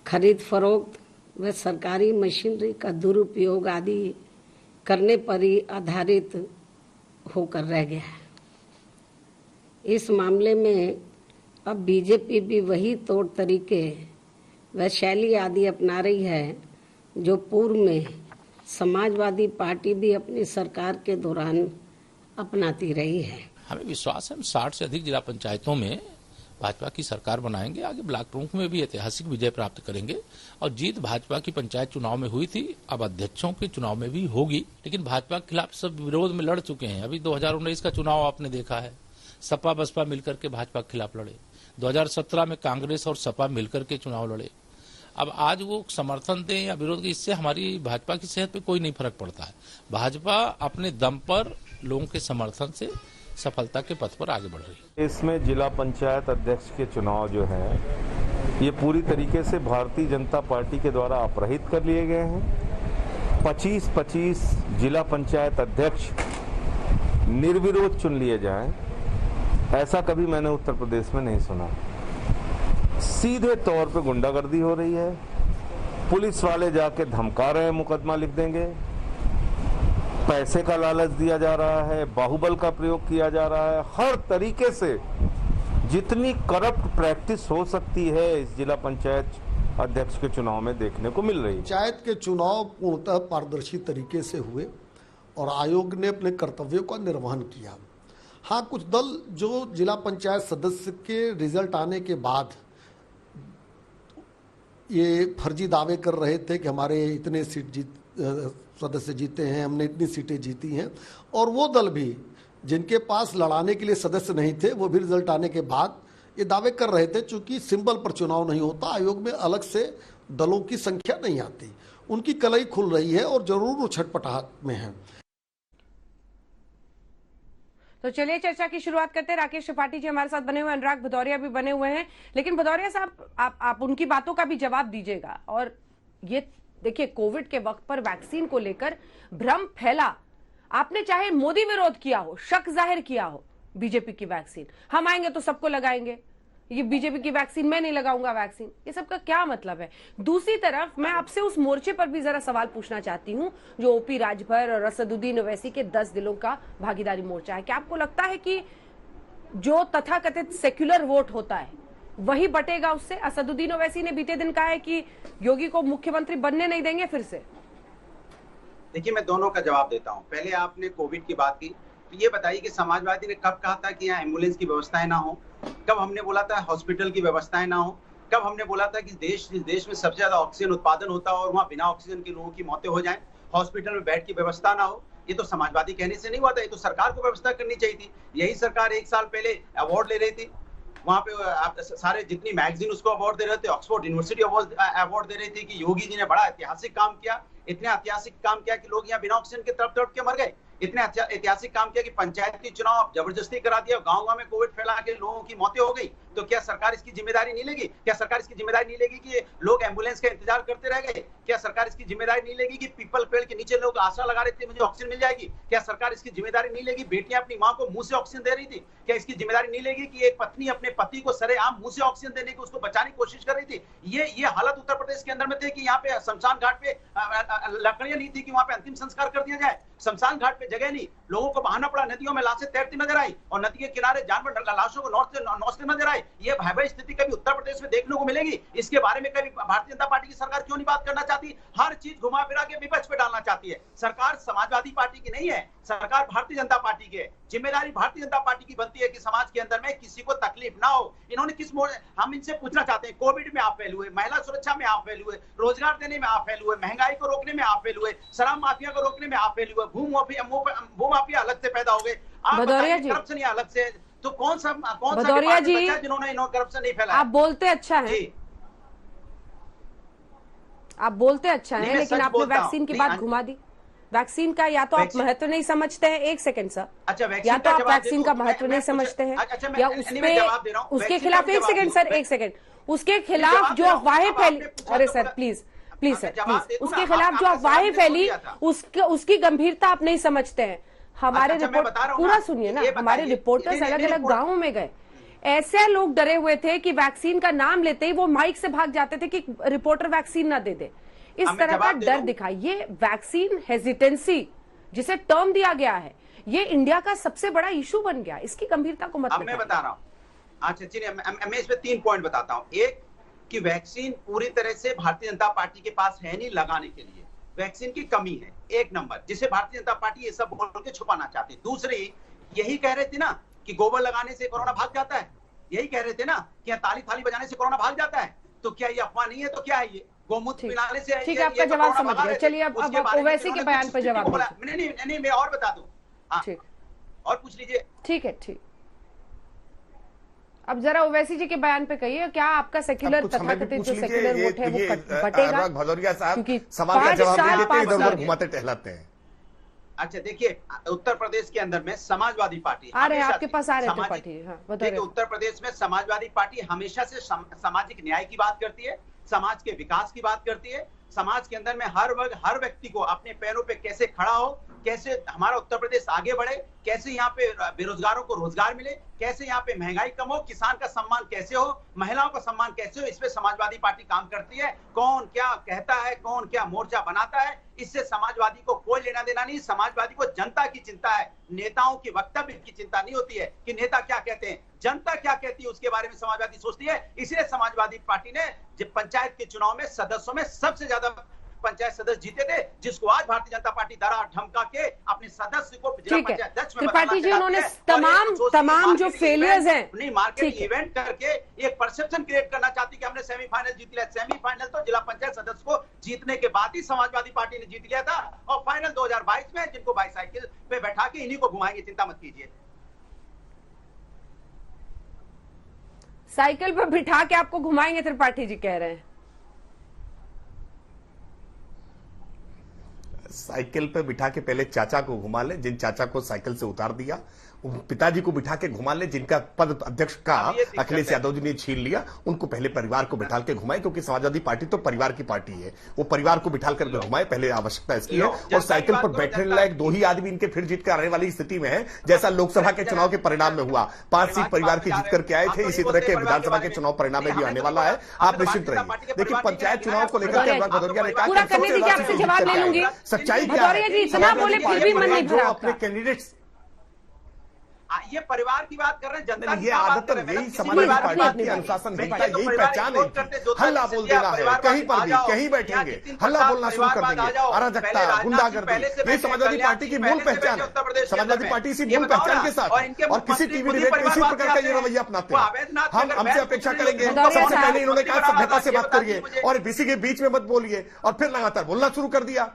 Speaker 11: खरीद फरोख्त व सरकारी मशीनरी का दुरुपयोग आदि करने पर ही आधारित होकर रह गया है। इस मामले में अब बीजेपी भी वही तौर तरीके व शैली आदि अपना रही है जो पूर्व में समाजवादी पार्टी भी अपनी सरकार के दौरान अपनाती रही है।
Speaker 3: हमें विश्वास है हम 60 से अधिक जिला पंचायतों में भाजपा की सरकार बनाएंगे। आगे ब्लॉक प्रमुख में भी ऐतिहासिक विजय प्राप्त करेंगे, और जीत भाजपा की पंचायत चुनाव में हुई थी, अब अध्यक्षों के चुनाव में भी होगी। लेकिन भाजपा के खिलाफ सब विरोध में लड़ चुके हैं। अभी 2019 का चुनाव आपने देखा है, सपा बसपा मिलकर के भाजपा के खिलाफ लड़े। 2017 में कांग्रेस और सपा मिलकर के चुनाव लड़े। अब आज वो समर्थन दें या विरोध दें, इससे हमारी भाजपा की सेहत पे कोई नहीं फर्क पड़ता है। भाजपा अपने दम पर लोगों के समर्थन से सफलता के पथ पर आगे बढ़ रही है।
Speaker 12: इसमें जिला पंचायत अध्यक्ष के चुनाव जो है ये पूरी तरीके से भारतीय जनता पार्टी के द्वारा अपराहित कर लिए गए हैं। 25-25 जिला पंचायत अध्यक्ष निर्विरोध चुन लिए जाएं, ऐसा कभी मैंने उत्तर प्रदेश में नहीं सुना। सीधे तौर पे गुंडागर्दी हो रही है। पुलिस वाले जाके धमका रहे हैं, मुकदमा लिख देंगे। पैसे का लालच दिया जा रहा है, बाहुबल का प्रयोग किया जा रहा है। हर तरीके से जितनी करप्ट प्रैक्टिस हो सकती है इस जिला पंचायत अध्यक्ष के चुनाव में देखने को मिल रही है।
Speaker 13: पंचायत के चुनाव पूर्णतः पारदर्शी तरीके से हुए और आयोग ने अपने कर्तव्यों का निर्वहन किया। हाँ, कुछ दल जो जिला पंचायत सदस्य के रिजल्ट आने के बाद ये फर्जी दावे कर रहे थे कि हमारे इतने सदस्य जीते हैं, हमने इतनी सीटें जीती हैं, और वो दल भी जिनके पास लड़ाने के लिए सदस्य नहीं थे वो भी रिजल्ट आने के बाद ये दावे कर रहे थे। चूंकि सिंबल पर चुनाव नहीं होता, आयोग में अलग से दलों की संख्या नहीं आती, उनकी कलई खुल रही है और जरूर वो छटपटाहट में है।
Speaker 1: तो चलिए चर्चा की शुरुआत करते हैं। राकेश त्रिपाठी जी हमारे साथ बने हुए, अनुराग भदौरिया भी बने हुए हैं। लेकिन भदौरिया साहब, आप उनकी बातों का भी जवाब दीजिएगा। और ये देखिए, कोविड के वक्त पर वैक्सीन को लेकर भ्रम फैला। आपने चाहे मोदी विरोध किया हो, शक जाहिर किया हो बीजेपी की वैक्सीन, हम आएंगे तो सबको लगाएंगे, ये बीजेपी की वैक्सीन, मैं नहीं लगाऊंगा वैक्सीन, ये सब का क्या मतलब है? दूसरी तरफ मैं आपसे उस मोर्चे पर भी जरा सवाल पूछना चाहती हूं जो ओपी राजभर और असदुद्दीन ओवैसी के 10 दिलों का भागीदारी मोर्चा है। क्या आपको लगता है कि जो तथाकथित सेक्युलर वोट होता है वही बटेगा उससे? असदुद्दीन ओवैसी ने बीते दिन कहा है कि योगी को मुख्यमंत्री बनने नहीं देंगे फिर से।
Speaker 10: देखिए, मैं दोनों का जवाब देता हूं। पहले आपने कोविड की बात की, तो ये बताइए कि समाजवादी ने कब कहा था कि यहाँ एम्बुलेंस की व्यवस्थाएं ना हो? कब हमने बोला था हॉस्पिटल की व्यवस्थाएं ना हो? कब हमने बोला था कि देश में सबसे ज्यादा ऑक्सीजन उत्पादन होता है और वहाँ बिना ऑक्सीजन के लोगों की मौतें हो जाएं, हॉस्पिटल में बेड की व्यवस्था ना हो? ये तो समाजवादी कहने से नहीं हुआ था, ये तो सरकार को व्यवस्था करनी चाहिए थी। यही सरकार 1 साल पहले अवार्ड ले रही थी, वहां पे सारे जितनी मैगजीन उसको अवार्ड दे रहे थे, ऑक्सफोर्ड यूनिवर्सिटी अवार्ड दे रही थी कि योगी जी ने बड़ा ऐतिहासिक काम किया, इतने ऐतिहासिक काम किया कि लोग यहाँ बिना ऑक्सीजन के तड़प के मर गए। इतने ऐतिहासिक काम किया कि पंचायती चुनाव जबरदस्ती करा दिया, गांव-गांव में कोविड फैला के लोगों की मौतें हो गई। तो क्या सरकार इसकी जिम्मेदारी नहीं लेगी? क्या सरकार इसकी जिम्मेदारी नहीं लेगी कि लोग एम्बुलेंस का इंतजार करते रह गए? क्या सरकार इसकी जिम्मेदारी नहीं लेगी कि पीपल पेड़ के नीचे लोग आशा लगा रहे थे मुझे ऑक्सीजन मिल जाएगी? क्या सरकार इसकी जिम्मेदारी नहीं लेगी बेटियां अपनी मां को मुंह से ऑक्सीजन दे रही थी? क्या इसकी जिम्मेदारी नहीं लेगी कि एक पत्नी अपने पति को सरेआम मुंह से ऑक्सीजन देने की उसको बचाने की कोशिश कर रही थी? ये हालत उत्तर प्रदेश के अंदर में थे कि यहाँ पे शमशान घाट पे लकड़ियां नहीं थी कि वहां पे अंतिम संस्कार कर दिया जाए। शमशान घाट पे जगह नहीं, लोगों को बहाना पड़ा, नदियों में लाशें तैरती नजर आई और नदी के किनारे जानवर लाशों को नौचते नजर आई। ये भयावह स्थिति कभी उत्तर प्रदेश में देखने को मिलेगी? इसके बारे में कभी भारतीय जनता पार्टी की सरकार क्यों नहीं बात करना चाहती? हर चीज घुमा फिरा के विपक्ष पे डालना चाहती है। सरकार समाजवादी पार्टी की नहीं है, सरकार भारतीय जनता पार्टी की है। जिम्मेदारी भारतीय जनता पार्टी की बनती है कि समाज के अंदर में किसी को तकलीफ ना हो। इन्होंने हम इनसे पूछना चाहते हैं, कोविड में आप फेल हुए, महिला सुरक्षा में आप फेल हुए, रोजगार देने में आप फेल हुए, महंगाई को रोकने में आप फेल हुए, शराब माफिया को रोकने में आप फेल हुए, भूमाफिया अलग से पैदा हो गए, करप्शन अलग से। तो कौन सा
Speaker 1: भदौरिया जी
Speaker 10: जिन्होंने करप्शन नहीं फैलाया?
Speaker 1: आप बोलते अच्छा है, आप बोलते अच्छा है, लेकिन आपने वैक्सीन की बात घुमा दी। वैक्सीन का या तो आप महत्व नहीं समझते हैं, एक सेकंड सर, या तो आप वैक्सीन का महत्व नहीं समझते हैं, या उसके खिलाफ, एक सेकंड सर, एक सेकंड, उसके खिलाफ जो अफवाहें फैली, अरे सर प्लीज सर प्लीज, उसके खिलाफ जो अफवाहें फैली उसकी गंभीरता आप नहीं समझते हैं। हमारे रिपोर्ट पूरा सुनिए ना, हमारे रिपोर्टर्स अलग अलग गाँवों में गए, ऐसे लोग डरे हुए थे कि वैक्सीन का नाम लेते ही वो माइक से भाग जाते थे कि रिपोर्टर वैक्सीन ना दे दे। इस तरह का डर दिखा। ये वैक्सीन हेजिटेंसी जिसे टर्म दिया गया है, ये इंडिया का सबसे बड़ा इशू बन गया। इसकी गंभीरता को मत
Speaker 10: मैं बता रहा हूँ। अच्छा चलिए, मैं इसमें 3 पॉइंट बताता हूँ। एक कि वैक्सीन पूरी तरह से भारतीय जनता पार्टी के पास है नहीं लगाने के लिए, वैक्सीन की कमी है, 1 नंबर, जिसे भारतीय जनता पार्टी ये सब बोल के छुपाना चाहती है। दूसरी, यही कह रहे थे ना कि गोबर लगाने से कोरोना भाग जाता है, यही कह रहे थे ना कि ताली थाली बजाने से कोरोना भाग जाता है। तो क्या ये अफवाह नहीं है? तो क्या है ये? गोमूत्र मिलाने से?
Speaker 1: ठीक है, आपका जवाब समझ गया। चलिए अब ओवैसी के बयान पर जवाब।
Speaker 10: नहीं, मैं और बता दूं। ठीक, और पूछ लीजिए।
Speaker 1: ठीक है, ठीक। अब जरा ओवैसी जी के बयान पे कहिए, क्या आपका सेक्युलर तथाकथित जो सेक्युलर वोट है वो बटेगा?
Speaker 9: भदौरिया साहब सवाल का जवाब नहीं देते, इधर-उधर घुमाते टहलाते हैं।
Speaker 10: अच्छा देखिए, उत्तर प्रदेश के अंदर में समाजवादी पार्टी
Speaker 1: आ रहे हैं, आपके पास आ रहे थे पार्टी।
Speaker 10: देखिए, उत्तर प्रदेश में समाजवादी पार्टी हमेशा से सामाजिक न्याय की बात करती है, समाज के विकास की बात करती है, समाज के अंदर में हर वर्ग हर व्यक्ति को अपने पैरों पे कैसे खड़ा हो, कैसे हमारा उत्तर प्रदेश आगे बढ़े, कैसे यहाँ पे बेरोजगारों को रोजगार मिले, कैसे यहाँ पे महंगाई कम हो, किसान का सम्मान कैसे हो, महिलाओं का सम्मान कैसे हो, इस पे समाजवादी पार्टी काम करती है। कौन क्या कहता है, कौन क्या मोर्चा बनाता है, इससे समाजवादी को कोई लेना देना नहीं। समाजवादी को जनता की चिंता है, नेताओं की वक्तव्य की चिंता नहीं होती है कि नेता क्या कहते हैं, जनता क्या कहती है उसके बारे में समाजवादी सोचती है। इसलिए समाजवादी पार्टी ने जब पंचायत के चुनाव में सदस्यों में सबसे ज्यादा पंचायत सदस्य जीते थे, जिसको आज भारतीय जनता पार्टी दरा धमका के अपने सदस्य को जिला पंचायत अध्यक्ष में
Speaker 1: त्रिपाठी जी, उन्होंने तमाम जो फेलियर्स हैं,
Speaker 10: नहीं मार्केट इवेंट करके एक परसेप्शन क्रिएट करना चाहती कि हमने सेमीफाइनल जीत लिया। सेमीफाइनल तो जिला पंचायत सदस्य को जीतने के बाद ही समाजवादी पार्टी ने जीत लिया था, और फाइनल 2022 में जिनको बाईसाइकिल पे बैठा के इन्हीं को घुमाएंगे, चिंता मत कीजिए।
Speaker 1: साइकिल पर बिठा के आपको घुमाएंगे, त्रिपाठी जी कह रहे हैं।
Speaker 9: साइकिल पे बिठा के पहले चाचा को घुमा ले, जिन चाचा को साइकिल से उतार दिया पिताजी को बिठा के घुमा ले, जिनका पद अध्यक्ष का अखिलेश यादव जी ने छीन लिया, उनको पहले परिवार को बिठा के घुमाए, क्योंकि समाजवादी पार्टी तो परिवार की पार्टी है, वो परिवार को बिठा कर घुमाए, पहले आवश्यकता इसकी है। और साइकिल पर बैठने लायक 2 ही आदमी इनके फिर जीत कर आने वाली स्थिति में है, जैसा लोकसभा के चुनाव के परिणाम में हुआ। 5 सीट परिवार की जीत करके आए थे, इसी तरह के विधानसभा के चुनाव परिणाम में भी आने वाला है, आप निश्चित रहिए। देखिए, पंचायत चुनाव को लेकर के भदौरिया ने कहा सच्चाई क्या है, जो अपने कैंडिडेट्स
Speaker 10: ये परिवार की बात कर रहे हैं, जनता
Speaker 9: ये आदतन यही समाजवादी पार्टी की अनुशासन संहिता, यही पहचान है। हल्ला बोल देना है, कहीं पर भी कहीं बैठेंगे हल्ला बोलना शुरू कर देंगे, अराजकता, गुंडागर्दी, यही समाजवादी पार्टी की मूल पहचान है। समाजवादी पार्टी इसी मूल पहचान के साथ और किसी टीवी डिबेट में इसी प्रकार का ये रवैया अपनाते हैं। हम हमसे अपेक्षा करेंगे, सबसे पहले इन्होंने कहा सभ्यता से बात करिए और किसी के बीच में मत बोलिए, और फिर लगातार बोलना शुरू कर दिया।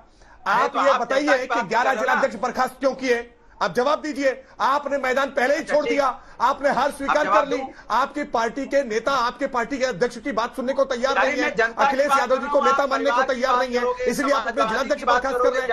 Speaker 9: आप ये बताइए कि 11 जिलाध्यक्ष बर्खास्त क्यों किए? आप जवाब दीजिए। आपने मैदान पहले ही छोड़ दिया, आपने हार स्वीकार कर ली। आपकी पार्टी के नेता आपके पार्टी के अध्यक्ष की बात सुनने को तैयार नहीं है, अखिलेश यादव जी को नेता मानने को तैयार नहीं है, इसलिए आप अपने जिलाध्यक्ष बर्खास्त कर रहे हैं।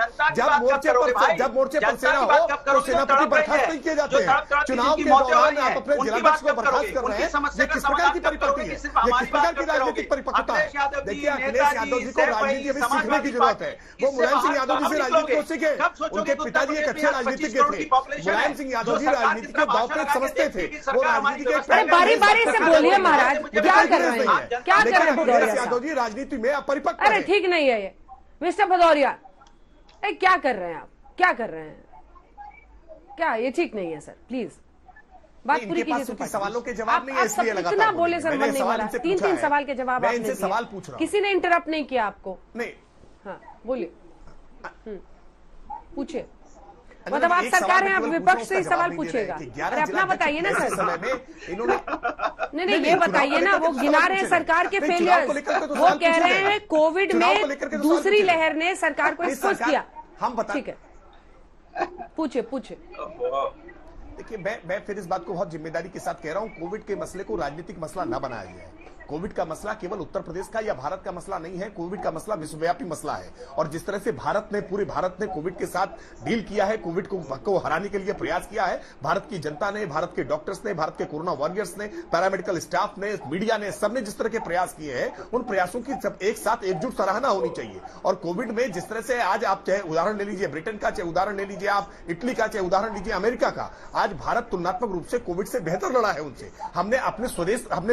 Speaker 9: जब मोर्चे पर सेना हो तो सेनापति बर्खास्त नहीं किए जाते हैं। चुनाव के दौरान आप अपने जिलाध्यक्ष को बर्खास्त कर रहे हैं, ये किस प्रकार की परिपक्वता है, ये किस प्रकार की राजनीतिक परिपक्वता है? देखिए, अखिलेश यादव जी को राजनीति अभी सीखने की जरूरत है। वो मुलायम सिंह यादव जी से राजनीति को सीखे, उनके पिताजी एक अच्छे राजनीतिज्ञ थे। मुलायम सिंह यादव जी राजनीति के दांव समझते थे, वो राजनीति के
Speaker 1: बारी बारी से बोलिए महाराज, क्या कर रहे हैं, क्या कर रहे हैं भदौरिया
Speaker 9: यादव जी राजनीति में अपरिपक्व।
Speaker 1: अरे ठीक नहीं है ये मिस्टर भदौरिया, क्या कर रहे हैं आप, क्या कर रहे हैं, क्या ये ठीक नहीं है सर, प्लीज बात पूरी कीजिए।
Speaker 9: सवालों के जवाब नहीं है, इसलिए
Speaker 1: कितना बोले सर, मन नहीं मारा, 3 सवाल के जवाब आपने दिए,
Speaker 9: सवाल पूछ रहा हूं,
Speaker 1: किसी ने इंटरप्ट नहीं किया आपको?
Speaker 9: नहीं।
Speaker 1: हाँ बोलिए, पूछिए। मतलब आप सरकार हैं, आप विपक्ष से ही सवाल पूछेगा। अरे अपना बताइए ना सर, नहीं ये बताइए ना, वो गिना रहे हैं सरकार के फेलियर्स, वो कह रहे हैं कोविड में दूसरी लहर ने सरकार को एक्सपोज किया।
Speaker 9: हम
Speaker 1: ठीक है, पूछिए।
Speaker 9: देखिए, मैं फिर इस बात को बहुत जिम्मेदारी के साथ कह रहा हूं, कोविड के मसले को राजनीतिक मसला न बनाया जाए। कोविड का मसला केवल उत्तर प्रदेश का या भारत का मसला नहीं है, कोविड का मसला विश्वव्यापी मसला है। और जिस तरह से पूरे भारत ने कोविड के साथ डील किया है, कोविड को हराने के लिए प्रयास किया है, भारत की जनता ने, भारत के डॉक्टर्स ने, भारत के कोरोना वॉरियर्स ने, पैरामेडिकल स्टाफ ने, मीडिया ने, सबने जिस तरह के प्रयास किए हैं, उन प्रयासों की सब एक साथ एकजुट सराहना होनी चाहिए। और कोविड में जिस तरह से आज आप चाहे उदाहरण ले लीजिए ब्रिटेन का, चाहे उदाहरण ले लीजिए आप इटली का, चाहे उदाहरण लीजिए अमेरिका का, आज भारत तुलनात्मक रूप से कोविड से बेहतर लड़ा है उनसे। हमने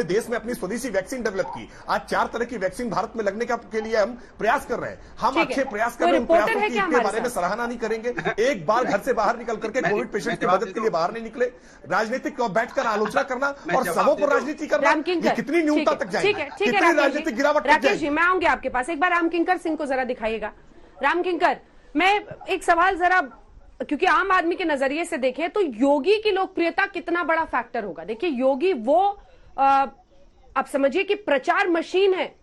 Speaker 9: देश में अपनी स्वदेशी वैक्सीन डेवलप की, आज 4 तरह की वैक्सीन भारत में लगने के लिए हम प्रयास कर रहे हैं। हम अच्छे प्रयास कर रहे हैं, उन प्रयासों की इनके बारे में सराहना नहीं करेंगे। एक बार घर से बाहर निकल करके कोविड पेशेंट की मदद के लिए बाहर नहीं निकले, राजनीतिक बैठकर आलोचना करना और सबों पर राजनीति करना, ये कितनी न्यूनता तक जाएगी, कितनी राजनीतिक गिरावट।
Speaker 1: राकेश जी, मैं आऊंगी आपके पास, एक बार राम किंकर सिंह को जरा दिखाइएगा। राम किंकर, मैं एक सवाल जरा, क्योंकि आम आदमी के नजरिए से देखें तो योगी की लोकप्रियता कितना बड़ा फैक्टर होगा। देखिए, योगी वो आप समझिए कि प्रचार मशीन है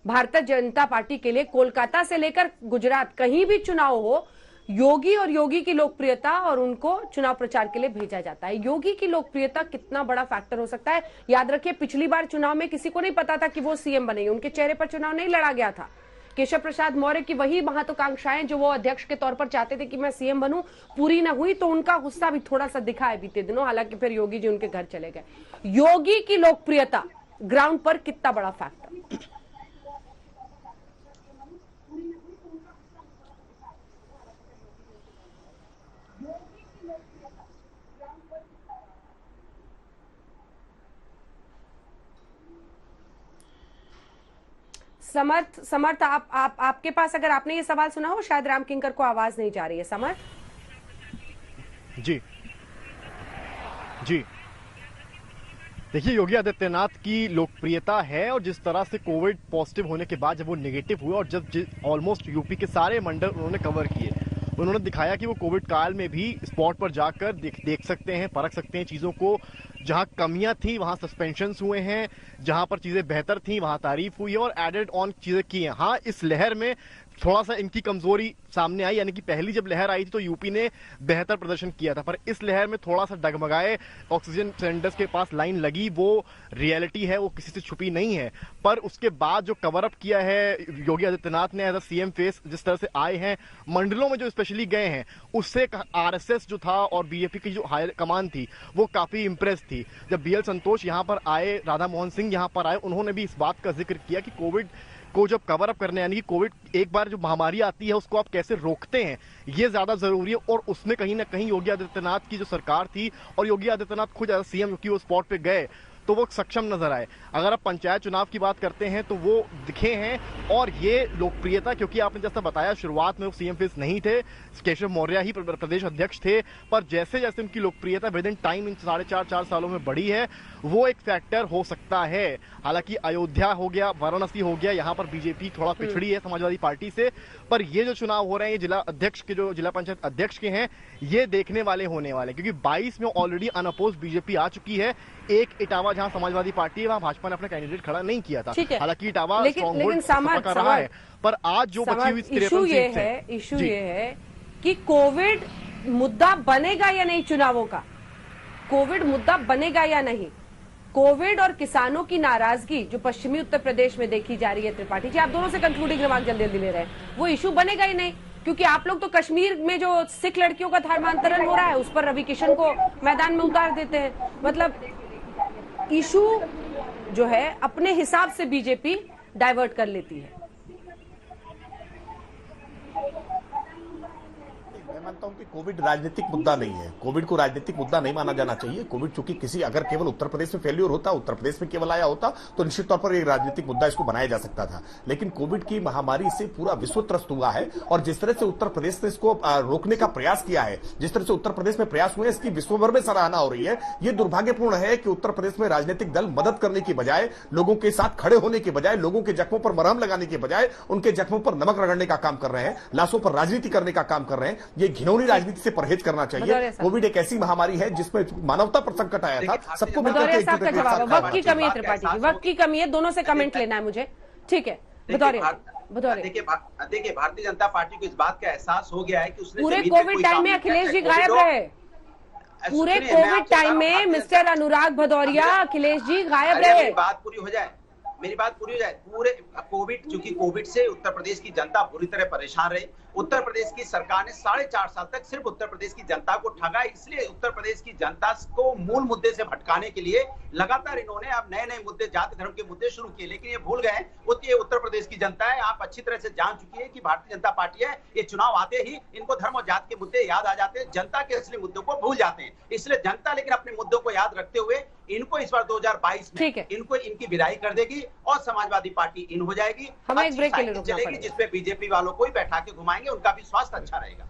Speaker 1: भारतीय जनता पार्टी के लिए। कोलकाता से लेकर गुजरात कहीं भी चुनाव हो, योगी और योगी की लोकप्रियता और उनको चुनाव प्रचार के लिए भेजा जाता है। योगी की लोकप्रियता कितना बड़ा फैक्टर हो सकता है। याद रखिए, पिछली बार चुनाव में किसी को नहीं पता था कि वो सीएम बनेंगे, उनके चेहरे पर चुनाव नहीं लड़ा गया था। केशव प्रसाद मौर्य की वही महत्वाकांक्षाएं जो वो अध्यक्ष के तौर पर चाहते थे कि मैं सीएम बनूं, पूरी न हुई, तो उनका गुस्सा भी थोड़ा सा दिखा है बीते दिनों। हालांकि फिर योगी जी उनके घर चले गए। योगी की लोकप्रियता ग्राउंड पर कितना बड़ा फैक्टर? समर्थ आपके पास, अगर आपने ये सवाल सुना हो, शायद राम किंकर को आवाज नहीं जा रही है। समर्थ
Speaker 7: जी, देखिए, योगी आदित्यनाथ की लोकप्रियता है और जिस तरह से कोविड पॉजिटिव होने के बाद जब वो नेगेटिव हुआ और जब ऑलमोस्ट यूपी के सारे मंडल उन्होंने कवर किए, उन्होंने दिखाया कि वो कोविड काल में भी स्पॉट पर जाकर देख सकते हैं, परख सकते हैं चीज़ों को। जहां कमियां थी वहां सस्पेंशंस हुए हैं, जहां पर चीज़ें बेहतर थी वहां तारीफ हुई है और एडेड ऑन चीज़ें की हैं। हाँ, इस लहर में थोड़ा सा इनकी कमजोरी सामने आई, यानी कि पहली जब लहर आई थी तो यूपी ने बेहतर प्रदर्शन किया था, पर इस लहर में थोड़ा सा डगमगाए, ऑक्सीजन सिलेंडर्स के पास लाइन लगी, वो रियलिटी है, वो किसी से छुपी नहीं है। पर उसके बाद जो कवर अप किया है योगी आदित्यनाथ ने एज अ सीएम फेस, जिस तरह से आए हैं, मंडलों में जो स्पेशली गए हैं, उससे आरएसएस जो था और बीजेपी की जो हायर कमान थी वो काफी इंप्रेस थी। जब बीएल संतोष यहाँ पर आए, राधा मोहन सिंह यहाँ पर आए, उन्होंने भी इस बात का जिक्र किया कि कोविड को जब कवर अप करने, यानी कि कोविड एक बार जो महामारी आती है उसको आप कैसे रोकते हैं, ये ज्यादा जरूरी है। और उसमें कहीं ना कहीं योगी आदित्यनाथ की जो सरकार थी और योगी आदित्यनाथ खुद एज सीएम क्योंकि वो स्पॉट पे गए तो वो सक्षम नजर आए। अगर आप पंचायत चुनाव की बात करते हैं तो वो दिखे हैं, और ये लोकप्रियता, क्योंकि आपने जैसा बताया शुरुआत में वो सीएम फेस नहीं थे, केशव मौर्य ही प्रदेश अध्यक्ष थे, पर जैसे जैसे उनकी लोकप्रियता विद इन टाइम इन 4.5 सालों में बढ़ी है, वो एक फैक्टर हो सकता है। हालांकि अयोध्या हो गया, वाराणसी हो गया, यहाँ पर बीजेपी थोड़ा पिछड़ी है समाजवादी पार्टी से, पर ये जो चुनाव हो रहे हैं ये जिला अध्यक्ष के, जो जिला पंचायत अध्यक्ष के हैं, ये देखने वाले होने वाले, क्योंकि 22 में ऑलरेडी अनअपोज बीजेपी आ चुकी है। एक इटावा जहां समाजवादी पार्टी है वहां भाजपा ने अपना कैंडिडेट खड़ा नहीं किया था, हालांकि इटावा स्ट्रॉन्ग होल्ड कर रहा है, पर आज जो बची हुई 53 सीट्स हैं,
Speaker 1: इशू ये है कि कोविड मुद्दा बनेगा या नहीं चुनावों का, कोविड मुद्दा बनेगा या नहीं। कोविड और किसानों की नाराजगी जो पश्चिमी उत्तर प्रदेश में देखी जा रही है, त्रिपाठी जी आप दोनों से कंक्लूडिंग रिमार्क जल्दी जल्दी ले रहे हैं, वो इशू बनेगा ही नहीं, क्योंकि आप लोग तो कश्मीर में जो सिख लड़कियों का धर्मांतरण हो रहा है उस पर रवि किशन को मैदान में उतार देते हैं। मतलब इशू जो है अपने हिसाब से बीजेपी डाइवर्ट कर लेती है।
Speaker 9: मैं मानता हूं कि कोविड राजनीतिक मुद्दा नहीं है, कोविड को राजनीतिक मुद्दा नहीं माना जाना चाहिए। कोविड चूंकि किसी, अगर केवल उत्तर प्रदेश में फेल्यूर होता, उत्तर प्रदेश में केवल आया होता तो निश्चित तौर पर एक राजनीतिक मुद्दा इसको बनाया जा सकता था, लेकिन कोविड की महामारी से पूरा विश्व त्रस्त हुआ है, और जिस तरह से उत्तर प्रदेश ने इसको रोकने का प्रयास किया है, जिस तरह से उत्तर प्रदेश में प्रयास हुए, इसकी विश्वभर में सराहना हो रही है। यह दुर्भाग्यपूर्ण है कि उत्तर प्रदेश में राजनीतिक दल मदद करने की बजाय, लोगों के साथ खड़े होने के बजाय, लोगों के जख्मों पर मरहम लगाने के बजाय उनके जख्मों पर नमक रगड़ने का काम कर रहे हैं, लाशों पर राजनीति करने का काम कर रहे हैं। ये घिनौनी राजनीति से परहेज करना चाहिए। कोविड एक ऐसी महामारी है जिसमें मानवता पर संकट आया था, सबको
Speaker 1: भदौरिया साहब का जवाब, वक्त की कमी है त्रिपाठी जी, वक्त की कमी है, दोनों से कमेंट लेना है मुझे, ठीक है। भदौरिया
Speaker 10: देखिए भारतीय जनता पार्टी को इस बात का एहसास हो गया है कि उसने
Speaker 1: पूरे कोविड टाइम में अखिलेश जी गायब रहे, पूरे कोविड टाइम में मिस्टर अनुराग भदौरिया अखिलेश जी गायब रहे।
Speaker 10: मेरी बात पूरी हो जाए, पूरे कोविड, चूंकि कोविड से उत्तर प्रदेश की जनता बुरी तरह परेशान रही। उत्तर प्रदेश की सरकार ने 4.5 साल तक सिर्फ उत्तर प्रदेश की जनता को ठगा, इसलिए उत्तर प्रदेश की जनता को मूल मुद्दे से भटकाने के लिए लगातार इन्होंने अब नए नए मुद्दे, जाति धर्म के मुद्दे शुरू किए, लेकिन ये भूल गए ये उत्तर प्रदेश की जनता है, आप अच्छी तरह से जान चुकी है कि भारतीय जनता पार्टी है, ये चुनाव आते ही इनको धर्म और जाति के मुद्दे याद आ जाते हैं, जनता के असली मुद्दों को भूल जाते हैं। इसलिए जनता लेकिन अपने मुद्दों को याद रखते हुए इनको इस बार 2022 में इनको इनकी विदाई कर देगी और समाजवादी पार्टी इन हो जाएगी,
Speaker 1: हमें एक ब्रेक के लिए रुकना
Speaker 10: चलेगी, जिसपे बीजेपी वालों को ही बैठा के घुमाएंगे, उनका भी स्वास्थ्य अच्छा रहेगा।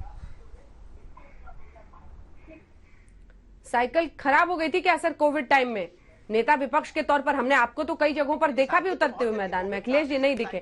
Speaker 1: साइकिल खराब हो गई थी क्या सर कोविड टाइम में? नेता विपक्ष के तौर पर हमने आपको तो कई जगहों पर देखा भी उतरते हुए मैदान में, अखिलेश जी नहीं दिखे।